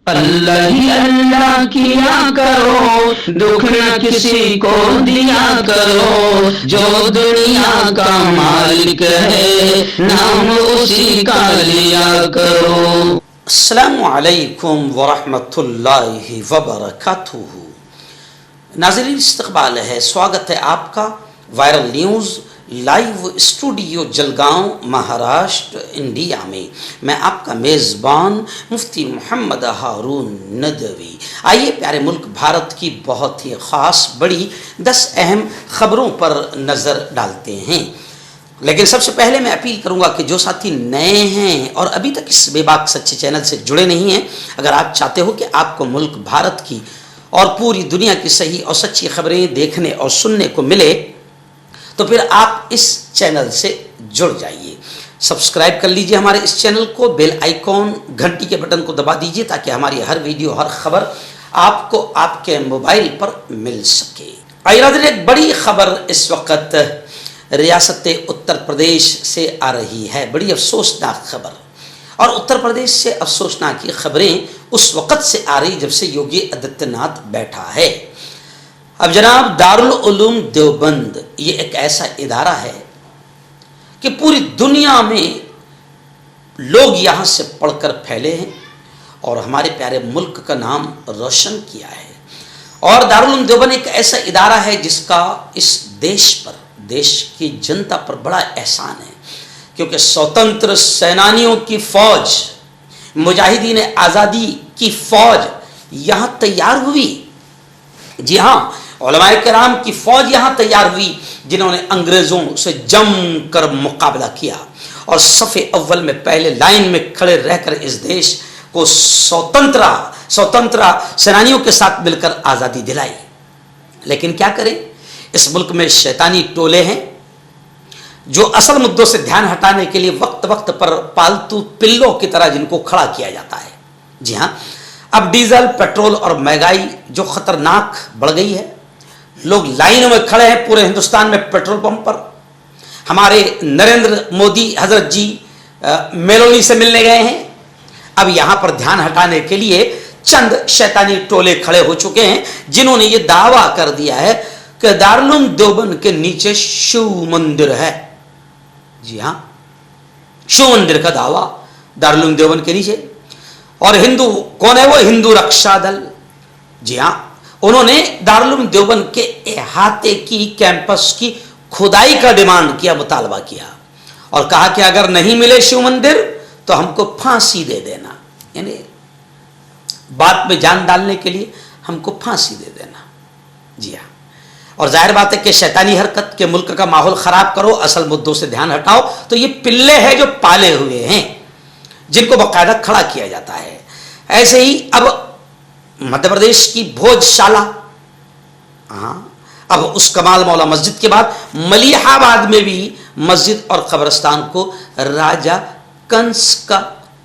اللہ ہی اللہ کیا کرو، دکھ نہ کسی کو دیا کرو، جو دنیا کا مالک ہے نام اسی کا لیا کرو۔ السلام علیکم ورحمۃ اللہ وبرکاتہ۔ ناظرین استقبال ہے، سواگت ہے آپ کا viral news live studio Jalgaon Maharashtra India میں۔ میں آپ کا میزبان مفتی محمد ہارون ندوی۔ آئیے پیارے ملک بھارت کی بہت ہی خاص بڑی 10 اہم خبروں پر نظر ڈالتے ہیں۔ لیکن سب سے پہلے میں اپیل کروں گا کہ جو ساتھی نئے ہیں اور ابھی تک اس بے باک سچے چینل سے جڑے نہیں ہیں، اگر آپ چاہتے ہو کہ آپ کو ملک بھارت کی اور پوری دنیا کی صحیح اور سچی خبریں دیکھنے اور سننے کو ملے تو پھر آپ اس چینل سے جڑ جائیے۔ سبسکرائب کر لیجئے ہمارے اس چینل کو، بیل آئیکن گھنٹی کے بٹن کو دبا دیجئے تاکہ ہماری ہر ویڈیو ہر خبر آپ کو آپ کے موبائل پر مل سکے۔ ایک بڑی خبر اس وقت ریاست اتر پردیش سے آ رہی ہے، بڑی افسوسناک خبر۔ اور اتر پردیش سے افسوسناک خبریں اس وقت سے آ رہی جب سے یوگی آدتیہ ناتھ بیٹھا ہے۔ اب جناب دارالعلوم دیوبند یہ ایک ایسا ادارہ ہے کہ پوری دنیا میں لوگ یہاں سے پڑھ کر پھیلے ہیں اور ہمارے پیارے ملک کا نام روشن کیا ہے۔ اور دارالعلوم دیوبند ایک ایسا ادارہ ہے جس کا اس دیش پر، دیش کی جنتا پر بڑا احسان ہے، کیونکہ سوتنتر سینانیوں کی فوج، مجاہدین آزادی کی فوج یہاں تیار ہوئی۔ جی ہاں، علماء کرام کی فوج یہاں تیار ہوئی جنہوں نے انگریزوں سے جم کر مقابلہ کیا اور صف اول میں پہلے لائن میں کھڑے رہ کر اس دیش کو سوتنترا سینانیوں کے ساتھ مل کر آزادی دلائی۔ لیکن کیا کریں، اس ملک میں شیطانی ٹولے ہیں جو اصل مدوں سے دھیان ہٹانے کے لیے وقت وقت پر پالتو پلوں کی طرح جن کو کھڑا کیا جاتا ہے۔ جی ہاں، اب ڈیزل، پیٹرول اور مہنگائی جو خطرناک بڑھ گئی ہے، لوگ لائنوں میں کھڑے ہیں پورے ہندوستان میں پیٹرول پمپ پر۔ ہمارے نریندر مودی حضرت جی میلونی سے ملنے گئے ہیں۔ اب یہاں پر دھیان ہٹانے کے لیے چند شیطانی ٹولے کھڑے ہو چکے ہیں جنہوں نے یہ دعویٰ کر دیا ہے کہ دارالعلوم دیوبند کے نیچے شیو مندر ہے۔ جی ہاں، شیو مندر کا دعویٰ دارالعلوم دیوبند کے نیچے۔ اور ہندو کون ہے وہ؟ ہندو رکشا دل۔ جی ہاں، انہوں نے دارالعلوم دیوبند کے احاطے کی کیمپس کی کھدائی کا ڈیمانڈ کیا، مطالبہ کیا، اور کہا کہ اگر نہیں ملے شیو مندر تو ہم کو پھانسی دے دینا، یعنی بات میں جان ڈالنے کے لیے ہم کو پھانسی دے دینا۔ جی ہاں، اور ظاہر بات ہے کہ شیطانی حرکت کے ملک کا ماحول خراب کرو، اصل مدوں سے دھیان ہٹاؤ، تو یہ پلے ہیں جو پالے ہوئے ہیں جن کو باقاعدہ کھڑا کیا جاتا ہے۔ ایسے ہی اب مدھیہ پردیش کی بھوج شالہ، اب اس کمال مولا مسجد کے بعد ملیح آباد میں بھی مسجد اور قبرستان کو راجہ کنس کا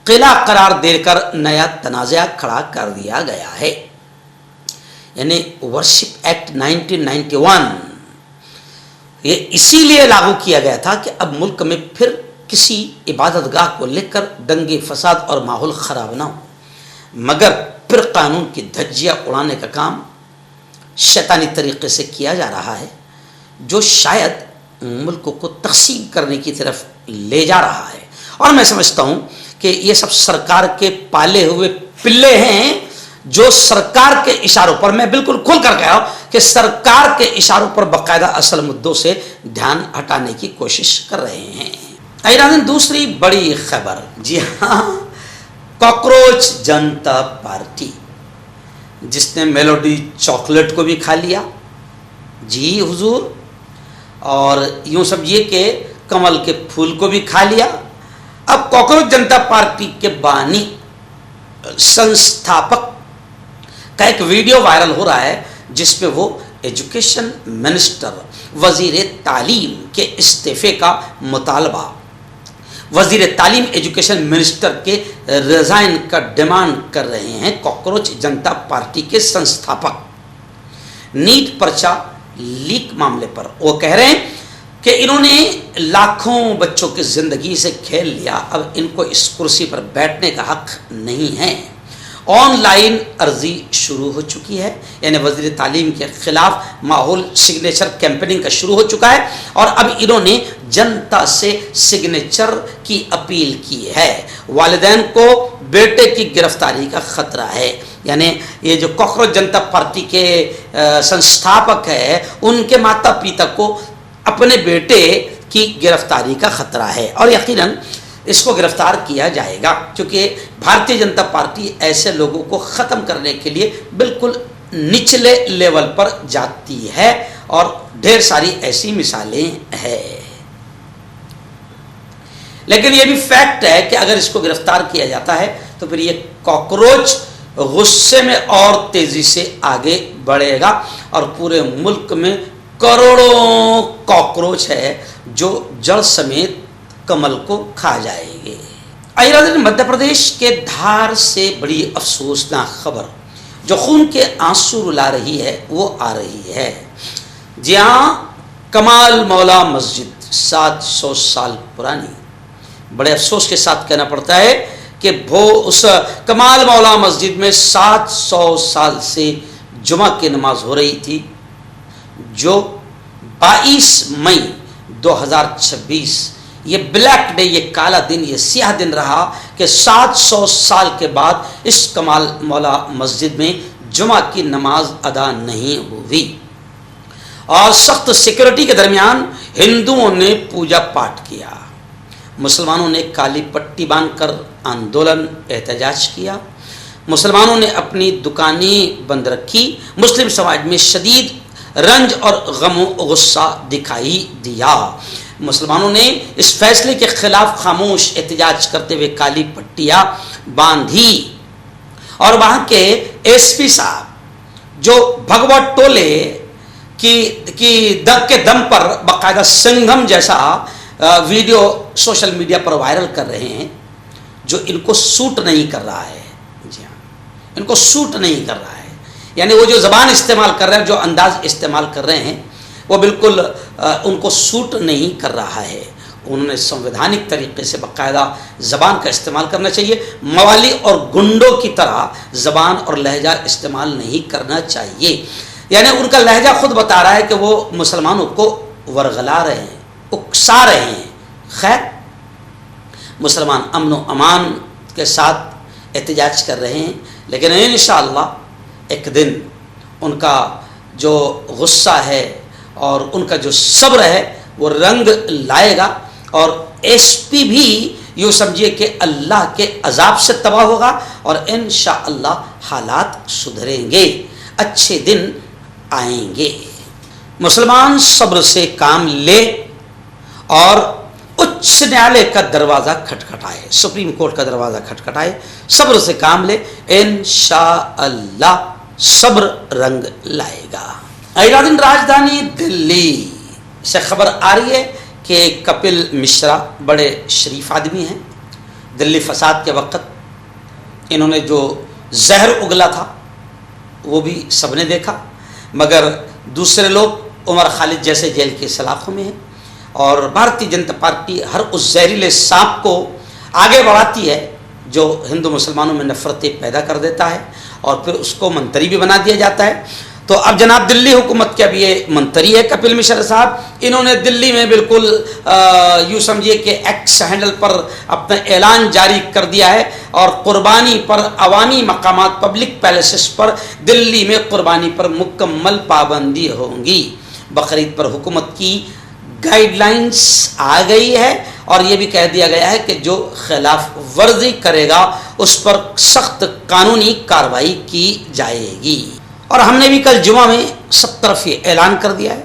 قلعہ قرار دے کر نیا تنازعہ کھڑا کر دیا گیا ہے۔ یعنی ورشپ ایکٹ 1991 یہ اسی لیے لاگو کیا گیا تھا کہ اب ملک میں پھر کسی عبادت گاہ کو لے کر دنگے فساد اور ماحول خراب نہ ہو، مگر پھر قانون کی دھجیاں اڑانے کا کام شیطانی طریقے سے کیا جا رہا ہے جو شاید ملک کو تقسیم کرنے کی طرف لے جا رہا ہے۔ اور میں سمجھتا ہوں کہ یہ سب سرکار کے پالے ہوئے پلے ہیں جو سرکار کے اشاروں پر، میں بالکل کھل کر کہہ رہا ہوں کہ سرکار کے اشاروں پر باقاعدہ اصل مدوں سے دھیان ہٹانے کی کوشش کر رہے ہیں۔ دوسری بڑی خبر، جی ہاں، کاکروچ جنتا پارٹی جس نے میلوڈی چاکلیٹ کو بھی کھا لیا، جی حضور، اور یوں سمجھیے کہ کمل کے پھول کو بھی کھا لیا۔ اب کاکروچ جنتا پارٹی کے بانی سنستھاپک کا ایک ویڈیو وائرل ہو رہا ہے جس میں وہ ایجوکیشن منسٹر، وزیر تعلیم کے استعفے کا مطالبہ، وزیر تعلیم ایجوکیشن منسٹر کے ریزائن کا ڈیمانڈ کر رہے ہیں۔ کاکروچ جنتا پارٹی کے سنستھاپک نیٹ پرچہ لیک معاملے پر وہ کہہ رہے ہیں کہ انہوں نے لاکھوں بچوں کی زندگی سے کھیل لیا، اب ان کو اس کرسی پر بیٹھنے کا حق نہیں ہے۔ آن لائن عرضی شروع ہو چکی ہے، یعنی وزیر تعلیم کے خلاف ماحول سگنیچر کیمپیننگ کا شروع ہو چکا ہے، اور اب انہوں نے جنتا سے سگنیچر کی اپیل کی ہے۔ والدین کو بیٹے کی گرفتاری کا خطرہ ہے، یعنی یہ جو کاکروچ جنتا پارٹی کے سنستھاپک ہے ان کے ماتا پتا کو اپنے بیٹے کی گرفتاری کا خطرہ ہے، اور یقیناً اس کو گرفتار کیا جائے گا، کیونکہ بھارتیہ جنتا پارٹی ایسے لوگوں کو ختم کرنے کے لیے بالکل نچلے لیول پر جاتی ہے، اور ڈھیر ساری ایسی مثالیں ہیں۔ لیکن یہ بھی فیکٹ ہے کہ اگر اس کو گرفتار کیا جاتا ہے تو پھر یہ کاکروچ غصے میں اور تیزی سے آگے بڑھے گا، اور پورے ملک میں کروڑوں کاکروچ ہے جو جڑ سمیت کمل کو کھا جائیں گے۔ مدھیہ پردیش کے دھار سے بڑی افسوسناک خبر جو خون کے آنسو رلا رہی ہے وہ آ رہی ہے۔ جی ہاں، کمال مولا مسجد 700 سال پرانی، بڑے افسوس کے ساتھ کہنا پڑتا ہے کہ وہ اس کمال مولا مسجد میں 700 سال سے جمعہ کی نماز ہو رہی تھی، جو 22 مئی 2026 یہ بلیک ڈے، یہ کالا دن، یہ سیاہ دن رہا کہ 700 سال کے بعد اس کمال مولا مسجد میں جمعہ کی نماز ادا نہیں ہوئی، اور سخت سیکورٹی کے درمیان ہندوؤں نے پوجا پاٹ کیا، مسلمانوں نے کالی پٹی باندھ کر آندولن احتجاج کیا، مسلمانوں نے اپنی دکانیں بند رکھی، مسلم سماج میں شدید رنج اور غم و غصہ دکھائی دیا، مسلمانوں نے اس فیصلے کے خلاف خاموش احتجاج کرتے ہوئے کالی پٹیاں باندھی، اور وہاں کے ایس پی صاحب جو بھگوا ٹولے کی دم پر باقاعدہ سنگم جیسا ویڈیو سوشل میڈیا پر وائرل کر رہے ہیں، جو ان کو سوٹ نہیں کر رہا ہے، جی ہاں ان کو سوٹ نہیں کر رہا ہے، یعنی وہ جو زبان استعمال کر رہے ہیں، جو انداز استعمال کر رہے ہیں، وہ بالکل ان کو سوٹ نہیں کر رہا ہے۔ انہوں نے سنویدھانک طریقے سے باقاعدہ زبان کا استعمال کرنا چاہیے، موالی اور گنڈوں کی طرح زبان اور لہجہ استعمال نہیں کرنا چاہیے، یعنی ان کا لہجہ خود بتا رہا ہے کہ وہ مسلمانوں کو ورغلا رہے ہیں، اکسا رہے ہیں۔ خیر، مسلمان امن و امان کے ساتھ احتجاج کر رہے ہیں، لیکن انشاءاللہ ایک دن ان کا جو غصہ ہے اور ان کا جو صبر ہے وہ رنگ لائے گا، اور ایس پی بھی یوں سمجھیے کہ اللہ کے عذاب سے تباہ ہوگا، اور انشاءاللہ حالات سدھریں گے، اچھے دن آئیں گے۔ مسلمان صبر سے کام لے اور اچ نیالے کا دروازہ کھٹکھٹائے، سپریم کورٹ کا دروازہ کھٹکھٹائے، صبر سے کام لے، انشاءاللہ صبر رنگ لائے گا۔ راجدھانی دلی سے خبر آ رہی ہے کہ کپل مشرا بڑے شریف آدمی ہیں، دلی فساد کے وقت انہوں نے جو زہر اگلا تھا وہ بھی سب نے دیکھا، مگر دوسرے لوگ عمر خالد جیسے جیل کے سلاخوں میں ہیں، اور بھارتیہ جنتا پارٹی ہر اس زہریلے سانپ کو آگے بڑھاتی ہے جو ہندو مسلمانوں میں نفرتیں پیدا کر دیتا ہے، اور پھر اس کو منتری بھی بنا دیا جاتا ہے۔ تو اب جناب دلی حکومت کے اب یہ منتری ہے کپل مشرا صاحب، انہوں نے دلی میں بالکل یوں سمجھیے کہ ایکس ہینڈل پر اپنا اعلان جاری کر دیا ہے، اور قربانی پر عوامی مقامات، پبلک پیلیسز پر دلی میں قربانی پر مکمل پابندی ہوں گی۔ بقرعید پر حکومت کی گائیڈ لائنز آ گئی ہے، اور یہ بھی کہہ دیا گیا ہے کہ جو خلاف ورزی کرے گا اس پر سخت قانونی کارروائی کی جائے گی۔ اور ہم نے بھی کل جمعہ میں سب طرف یہ اعلان کر دیا ہے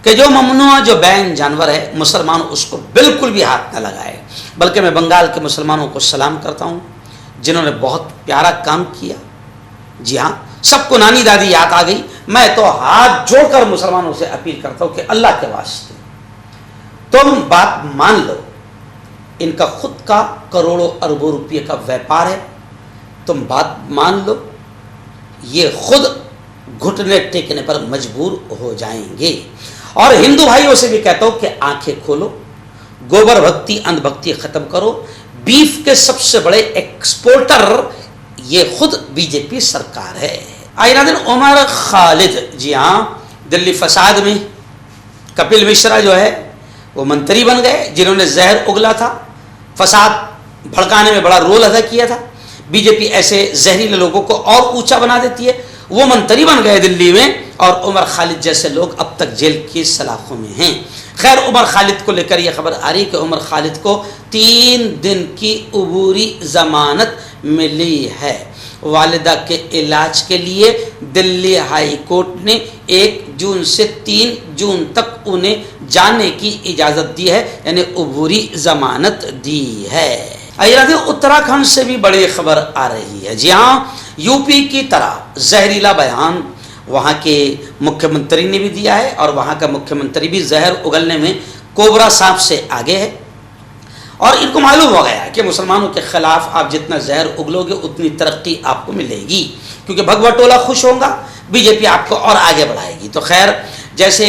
کہ جو ممنوع، جو بین جانور ہے، مسلمان اس کو بالکل بھی ہاتھ نہ لگائے۔ بلکہ میں بنگال کے مسلمانوں کو سلام کرتا ہوں جنہوں نے بہت پیارا کام کیا۔ جی ہاں، سب کو نانی دادی یاد آ گئی۔ میں تو ہاتھ جوڑ کر مسلمانوں سے اپیل کرتا ہوں کہ اللہ کے واسطے تم بات مان لو، ان کا خود کا کروڑوں اربوں روپے کا ویپار ہے، تم بات مان لو، یہ خود گھٹنے ٹیکنے پر مجبور ہو جائیں گے۔ اور ہندو بھائیوں سے بھی کہتا ہوں کہ آنکھیں کھولو، گوبر بھکتی، اندھ بھکتی ختم کرو۔ بیف کے سب سے بڑے ایکسپورٹر یہ خود بی جے پی سرکار ہے۔ آئیے ناظرین، عمر خالد، جی ہاں، دلی فساد میں کپل مشرا جو ہے وہ منتری بن گئے، جنہوں نے زہر اگلا تھا، فساد بھڑکانے میں بڑا رول ادا کیا تھا۔ بی جے پی ایسے زہریلے لوگوں کو اور اونچا بنا دیتی ہے، وہ منتری بن گئے دلی میں، اور عمر خالد جیسے لوگ اب تک جیل کی سلاخوں میں ہیں۔ خیر، عمر خالد کو لے کر یہ خبر آ رہی کہ عمر خالد کو 3 دن کی عبوری ضمانت ملی ہے۔ والدہ کے علاج کے لیے دلی ہائی کورٹ نے 1 جون سے 3 جون تک انہیں جانے کی اجازت دی ہے، یعنی عبوری ضمانت دی ہے۔ اتراکھنڈ سے بھی بڑی خبر آ رہی ہے۔ جی ہاں، یو پی کی طرح زہریلا بیان وہاں کے مکھیہ منتری نے بھی دیا ہے، اور وہاں کا مکھیہ منتری بھی زہر اگلنے میں کوبرا سانپ سے آگے ہے، اور ان کو معلوم ہو گیا ہے کہ مسلمانوں کے خلاف آپ جتنا زہر اگلو گے اتنی ترقی آپ کو ملے گی، کیونکہ بھگوا ٹولہ خوش ہوگا، بی جے پی آپ کو اور آگے بڑھائے گی۔ تو خیر، جیسے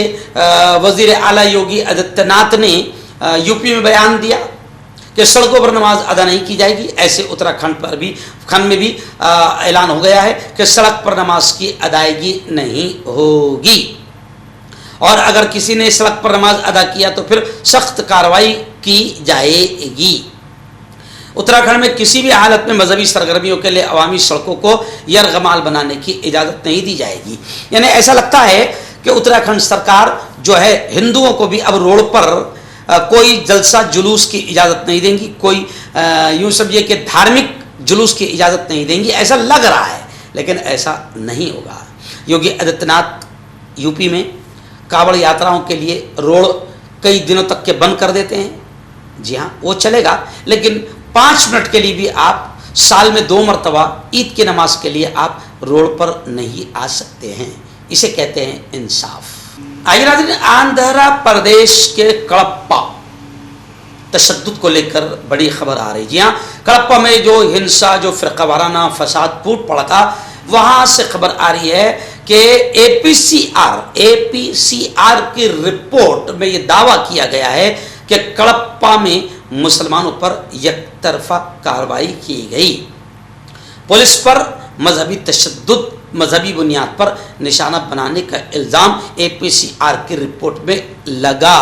وزیر اعلیٰ یوگی آدتیہ ناتھ نے یو پی میں بیان دیا کہ سڑکوں پر نماز ادا نہیں کی جائے گی، ایسے اتراکھنڈ میں بھی اعلان ہو گیا ہے کہ سڑک پر نماز کی ادائیگی نہیں ہوگی، اور اگر کسی نے سڑک پر نماز ادا کیا تو پھر سخت کارروائی کی جائے گی۔ اتراکھنڈ میں کسی بھی حالت میں مذہبی سرگرمیوں کے لیے عوامی سڑکوں کو یرغمال بنانے کی اجازت نہیں دی جائے گی۔ یعنی ایسا لگتا ہے کہ اتراکھنڈ سرکار جو ہے ہندوؤں کو بھی اب روڈ پر کوئی جلسہ جلوس کی اجازت نہیں دیں گی، کوئی یوں سمجھیے کہ دھارمک جلوس کی اجازت نہیں دیں گی، ایسا لگ رہا ہے، لیکن ایسا نہیں ہوگا۔ یوگی آدتیہ ناتھ یو پی میں کاوڑ یاتراؤں کے لیے روڈ کئی دنوں تک کے بند کر دیتے ہیں، جی ہاں وہ چلے گا، لیکن 5 منٹ کے لیے بھی آپ سال میں 2 مرتبہ عید کی نماز کے لیے آپ روڈ پر نہیں آ سکتے ہیں، اسے کہتے ہیں انصاف۔ آئیے ناظرین، آندھرا پردیش کے کڑپا تشدد کو لے کر بڑی خبر آ رہی ہے۔ جی ہاں، کڑپا میں جو ہنسا، جو فرقہ وارانہ فساد پھوٹ پڑا تھا، وہاں سے خبر آ رہی ہے کہ اے پی سی آر کی رپورٹ میں یہ دعویٰ کیا گیا ہے کہ کڑپا میں مسلمانوں پر یک طرفہ کارروائی کی گئی۔ پولیس پر مذہبی تشدد، مذہبی بنیاد پر نشانہ بنانے کا الزام اے پی سی آر کی رپورٹ میں لگا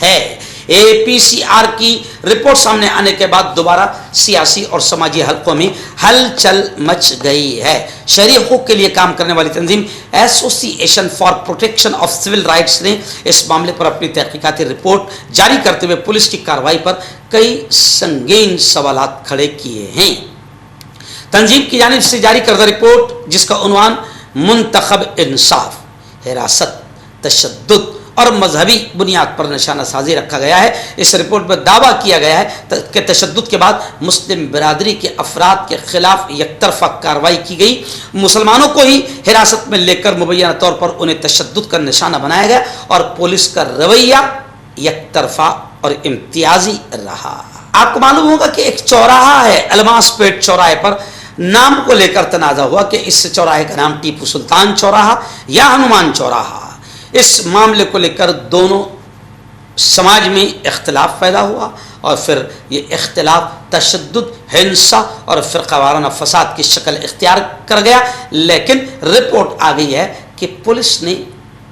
ہے۔ اے پی سی آر کی رپورٹ سامنے آنے کے بعد دوبارہ سیاسی اور سماجی حلقوں میں ہلچل مچ گئی ہے۔ شہری حقوق کے لیے کام کرنے والی تنظیم ایسوسی ایشن for protection of civil rights نے اس معاملے پر اپنی تحقیقاتی رپورٹ جاری کرتے ہوئے پولیس کی کارروائی پر کئی سنگین سوالات کھڑے کیے ہیں۔ تنظیم کی جانب سے جاری کردہ رپورٹ، جس کا عنوان منتخب انصاف، حراست، تشدد اور مذہبی بنیاد پر نشانہ سازی رکھا گیا ہے، اس رپورٹ میں دعویٰ کیا گیا ہے کہ تشدد کے بعد مسلم برادری کے افراد کے خلاف یک طرفہ کارروائی کی گئی، مسلمانوں کو ہی حراست میں لے کر مبینہ طور پر انہیں تشدد کا نشانہ بنایا گیا، اور پولیس کا رویہ یک طرفہ اور امتیازی رہا۔ آپ کو معلوم ہوگا کہ ایک چوراہا ہے الماس پیٹ چوراہے پر، نام کو لے کر تنازع ہوا کہ اس چوراہے کا نام ٹیپو سلطان چوراہا یا ہنومان چوراہا۔ اس معاملے کو لے کر دونوں سماج میں اختلاف پیدا ہوا، اور پھر یہ اختلاف تشدد، ہنسا اور فرقہ وارانہ فساد کی شکل اختیار کر گیا۔ لیکن رپورٹ آ گئی ہے کہ پولیس نے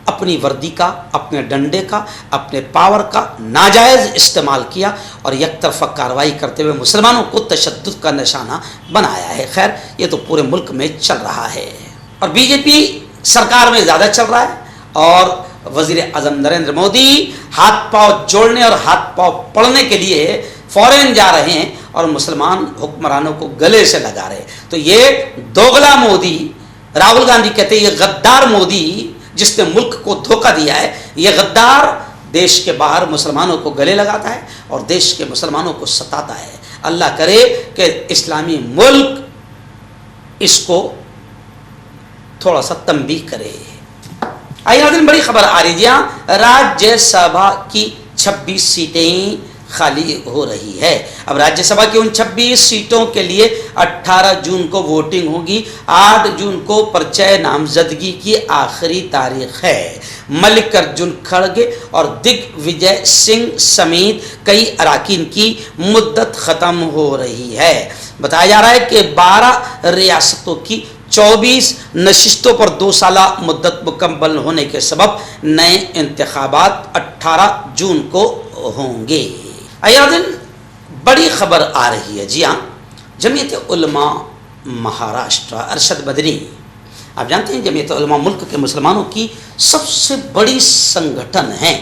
اپنی وردی کا، اپنے ڈنڈے کا، اپنے پاور کا ناجائز استعمال کیا، اور یک طرفہ کارروائی کرتے ہوئے مسلمانوں کو تشدد کا نشانہ بنایا ہے۔ خیر، یہ تو پورے ملک میں چل رہا ہے، اور بی جے پی سرکار میں زیادہ چل رہا ہے، اور وزیر اعظم نریندر مودی ہاتھ پاؤں جوڑنے اور ہاتھ پاؤں پڑنے کے لیے فورین جا رہے ہیں، اور مسلمان حکمرانوں کو گلے سے لگا رہے ہیں۔ تو یہ دوغلا مودی، راہل گاندھی کہتے ہیں یہ غدار مودی جس نے ملک کو دھوکہ دیا ہے، یہ غدار دیش کے باہر مسلمانوں کو گلے لگاتا ہے اور دیش کے مسلمانوں کو ستاتا ہے۔ اللہ کرے کہ اسلامی ملک اس کو تھوڑا سا تنبیہ کرے۔ آئیے ناظرین، بڑی خبر آ رہی ہے، راجیہ سبھا کی 26 سیٹیں خالی ہو رہی ہے۔ اب راجیہ سبھا کی ان 26 سیٹوں کے لیے 18 جون کو ووٹنگ ہوگی، 8 جون کو پرچہ نامزدگی کی آخری تاریخ ہے۔ ملک ارجن کھڑگے اور دگ وجے سنگھ سمیت کئی اراکین کی مدت ختم ہو رہی ہے۔ بتایا جا رہا ہے کہ 12 ریاستوں کی 24 نشستوں پر 2 سالہ مدت مکمل ہونے کے سبب نئے انتخابات 18 جون کو ہوں گے۔ ایادن بڑی خبر آ رہی ہے، جی ہاں، جمعیت علماء مہاراشٹرا ارشد بدری، آپ جانتے ہیں جمعیت علماء ملک کے مسلمانوں کی سب سے بڑی سنگھٹن ہے،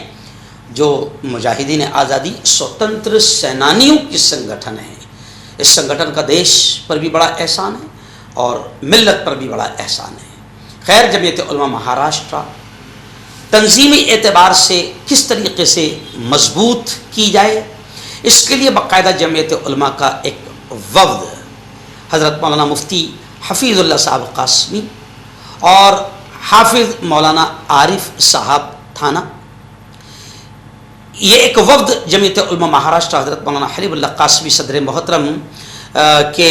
جو مجاہدین آزادی سوتنتر سینانیوں کی سنگھٹن ہے۔ اس سنگھٹن کا دیش پر بھی بڑا احسان ہے اور ملت پر بھی بڑا احسان ہے۔ خیر، جمعیت علماء مہاراشٹرا تنظیمی اعتبار سے کس طریقے سے مضبوط کی جائے، اس کے لیے باقاعدہ جمعیت علماء کا ایک وفد حضرت مولانا مفتی حفیظ اللہ صاحب قاسمی اور حافظ مولانا عارف صاحب تھانہ، یہ ایک وفد جمعیت علماء مہاراشٹر حضرت مولانا حبیب اللہ قاسمی صدر محترم کے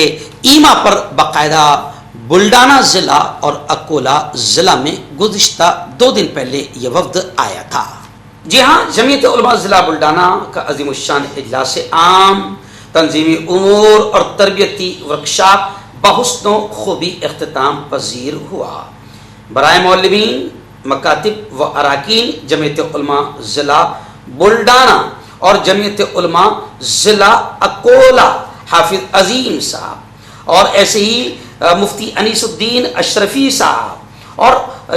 ایما پر باقاعدہ بلڈانہ ضلع اور اکولا ضلع میں گزشتہ 2 دن پہلے یہ وفد آیا تھا۔ جی ہاں، جمعیت علماء ضلع بلڈانہ کا عظیم الشان اجلاس عام، تنظیمی امور اور تربیتی ورکشاپ بحسن و خوبی اختتام پذیر ہوا۔ برائے معلمین، مکاتب و اراکین جمعیت علماء ضلع بلڈانہ اور جمعیت علماء ضلع اکولا حافظ عظیم صاحب اور ایسے ہی مفتی انیس الدین اشرفی صاحب اور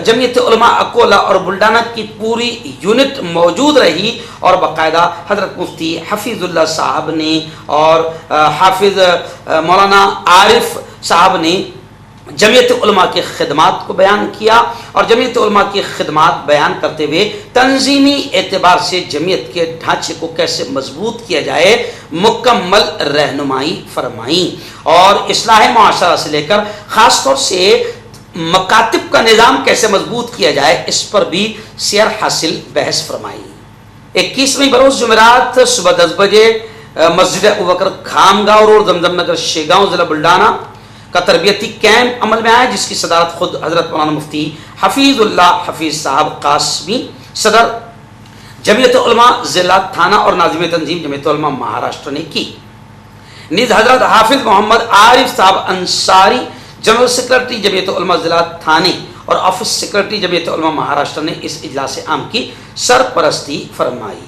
جمعیت علماء اکولا اور بلڈانہ کی پوری یونٹ موجود رہی، اور باقاعدہ حضرت مفتی حفیظ اللہ صاحب نے اور حافظ مولانا عارف صاحب نے جمعیت علماء کے خدمات کو بیان کیا، اور جمعیت علماء کی خدمات بیان کرتے ہوئے تنظیمی اعتبار سے جمعیت کے ڈھانچے کو کیسے مضبوط کیا جائے مکمل رہنمائی فرمائی، اور اصلاح معاشرہ سے لے کر خاص طور سے مکاتب کا نظام کیسے مضبوط کیا جائے اس پر بھی سیر حاصل بحث فرمائی۔ 21ویں بروز جمعرات صبح 10 بجے مسجد ابوبکر خامگاؤں روڈ زمزم نگر شیگاؤں ضلع بلڈانہ کا تربیتی کیمپ عمل میں آیا، جس کی صدارت خود حضرت مولانا مفتی حفیظ اللہ حفیظ صاحب قاسمی صدر جمعیت علماء ضلع تھانہ اور ناظم تنظیم جمعیت علماء مہاراشٹر نے کی۔ نیز حضرت حافظ محمد عارف صاحب انصاری جنرل سیکرٹری جمعیت علماء ضلع تھانے اور آفس سیکرٹری جمعیت علماء مہاراشٹر نے اس اجلاس عام کی سرپرستی فرمائی۔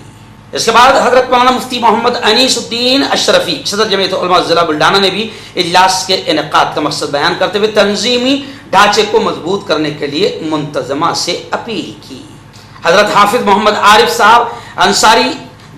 اس کے بعد حضرت مولانا مفتی محمد انیس الدین اشرفی صدر جمعیت علماء ضلع بلڈانہ نے بھی اجلاس کے انعقاد کا مقصد بیان کرتے ہوئے تنظیمی ڈھانچے کو مضبوط کرنے کے لیے منتظمہ سے اپیل کی۔ حضرت حافظ محمد عارف صاحب انصاری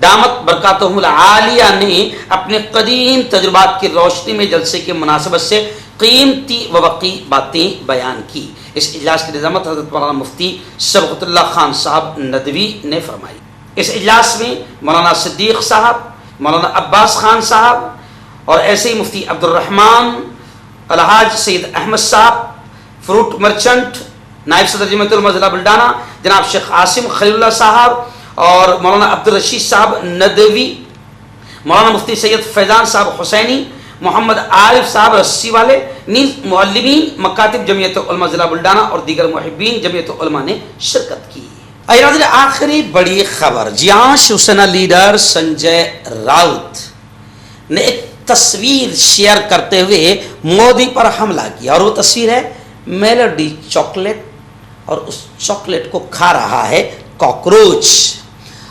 دامت برکاتہم العالیہ نے اپنے قدیم تجربات کی روشنی میں جلسے کی مناسبت سے قیمتی و وقی باتیں بیان کی۔ اس اجلاس کی نظامت حضرت مولانا مفتی سبقت اللہ خان صاحب ندوی نے فرمائی۔ اس اجلاس میں مولانا صدیق صاحب، مولانا عباس خان صاحب اور ایسے ہی مفتی عبد الرحمن الحاج سید احمد صاحب فروٹ مرچنٹ، نائب صدر جمعیت علماء ضلع بلڈانہ جناب شیخ عاصم خلیل اللہ صاحب اور مولانا عبد الرشید صاحب ندوی، مولانا مفتی سید فیضان صاحب حسینی، محمد عارف صاحب رسی والے، نیز معلمین مکاتب جمعیت علماء ضلع بلڈانہ اور دیگر محبین جمعیت علماء نے شرکت کی۔ ایراد آخری بڑی خبر، جی ہاں، شیوسینا لیڈر سنجے راؤت نے ایک تصویر شیئر کرتے ہوئے مودی پر حملہ کیا، اور وہ تصویر ہے میلوڈی چاکلیٹ، اور اس چاکلیٹ کو کھا رہا ہے کاکروچ،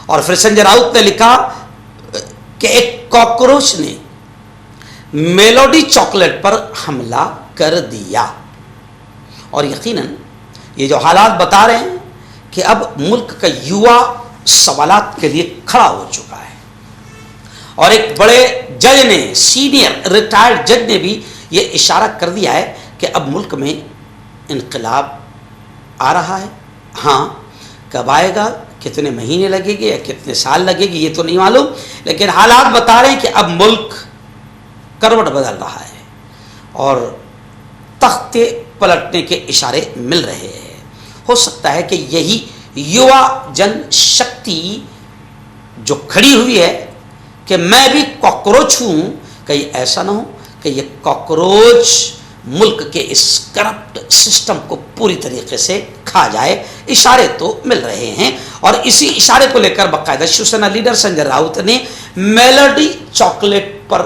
اور پھر سنجے راؤت نے لکھا کہ ایک کاکروچ نے میلوڈی چاکلیٹ پر حملہ کر دیا، اور یقیناً یہ جو حالات بتا رہے ہیں کہ اب ملک کا یوا سوالات کے لیے کھڑا ہو چکا ہے، اور ایک بڑے جج نے، سینئر ریٹائرڈ جج نے بھی یہ اشارہ کر دیا ہے کہ اب ملک میں انقلاب آ رہا ہے۔ ہاں، کب آئے گا، کتنے مہینے لگے گے یا کتنے سال لگے گی یہ تو نہیں معلوم، لیکن حالات بتا رہے ہیں کہ اب ملک کروٹ بدل رہا ہے اور تختے پلٹنے کے اشارے مل رہے ہیں۔ ہو سکتا ہے کہ یہی یوا جن شکتی جو کھڑی ہوئی ہے کہ میں بھی کاکروچ ہوں، کہیں ایسا نہ ہو کہ یہ کاکروچ ملک کے اس کرپٹ سسٹم کو پوری طریقے سے کھا جائے۔ اشارے تو مل رہے ہیں، اور اسی اشارے کو لے کر باقاعدہ شیوسینا لیڈر سنجے راؤت نے میلوڈی چاکلیٹ پر